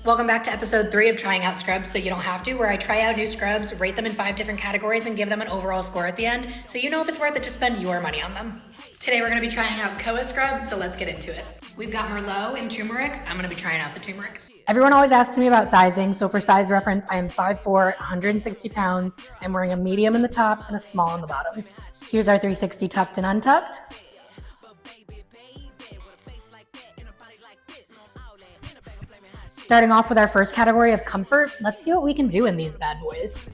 Welcome back to episode 3 of Trying Out Scrubs So You Don't Have To, where I try out new scrubs, rate them in 5 different categories, and give them an overall score at the end, so you know if it's worth it to spend your money on them. Today we're going to be trying out Koa scrubs, so let's get into it. We've got Merlot and turmeric. I'm going to be trying out the turmeric. Everyone always asks me about sizing, so for size reference, I am 5'4", 160 pounds. I'm wearing a medium in the top and a small in the bottoms. Here's our 360 tucked and untucked. Starting off with our first category of comfort, let's see what we can do in these bad boys.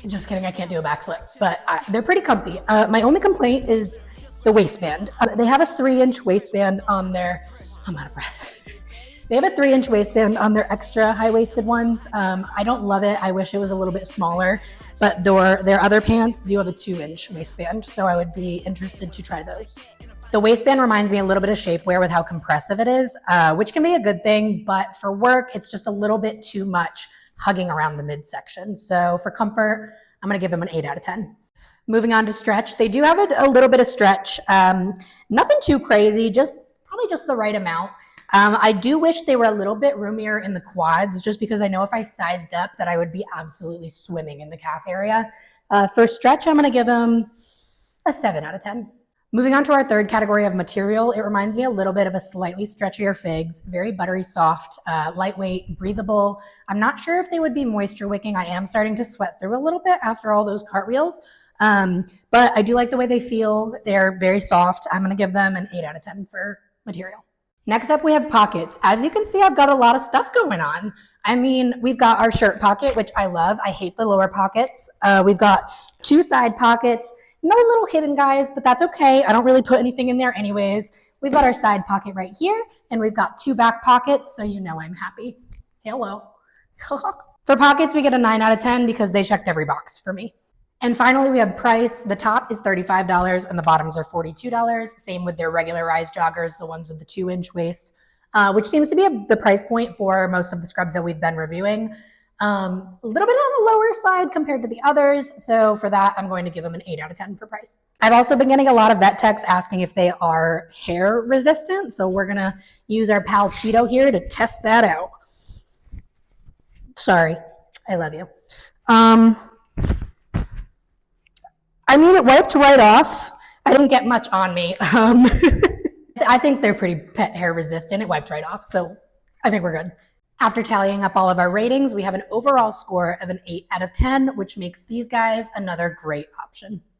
Just kidding, I can't do a backflip, but they're pretty comfy. My only complaint is the waistband. They have a 3-inch waistband on their, I'm out of breath. They have a 3-inch waistband on their extra high-waisted ones. I don't love it. I wish it was a little bit smaller, but their other pants do have a 2-inch waistband, so I would be interested to try those. The waistband reminds me a little bit of shapewear with how compressive it is, which can be a good thing, but for work, it's just a little bit too much hugging around the midsection. So for comfort, I'm gonna give them an 8 out of 10. Moving on to stretch, they do have a little bit of stretch. Nothing too crazy, probably just the right amount. I do wish they were a little bit roomier in the quads, just because I know if I sized up that I would be absolutely swimming in the calf area. For stretch, I'm gonna give them a 7 out of 10. Moving on to our third category of material, it reminds me a little bit of a slightly stretchier figs, very buttery soft, lightweight, breathable. I'm not sure if they would be moisture wicking. I am starting to sweat through a little bit after all those cartwheels, but I do like the way they feel. They're very soft. I'm gonna give them an 8 out of 10 for material. Next up, we have pockets. As you can see, I've got a lot of stuff going on. I mean, we've got our shirt pocket, which I love. I hate the lower pockets. We've got 2 side pockets. No little hidden guys, but that's okay. I don't really put anything in there anyways. We've got our side pocket right here, and we've got 2 back pockets, so you know I'm happy. Hello. For pockets, we get a 9 out of 10 because they checked every box for me. And finally, we have price. The top is $35 and the bottoms are $42. Same with their regularized joggers, the ones with the 2-inch waist, which seems to be the price point for most of the scrubs that we've been reviewing. A little bit on the lower side compared to the others. So for that, I'm going to give them an 8 out of 10 for price. I've also been getting a lot of vet techs asking if they are hair resistant. So we're going to use our pal Tito here to test that out. Sorry, I love you. I mean, it wiped right off. I didn't get much on me. I think they're pretty pet hair resistant. It wiped right off. So I think we're good. After tallying up all of our ratings, we have an overall score of an 8 out of 10, which makes these guys another great option.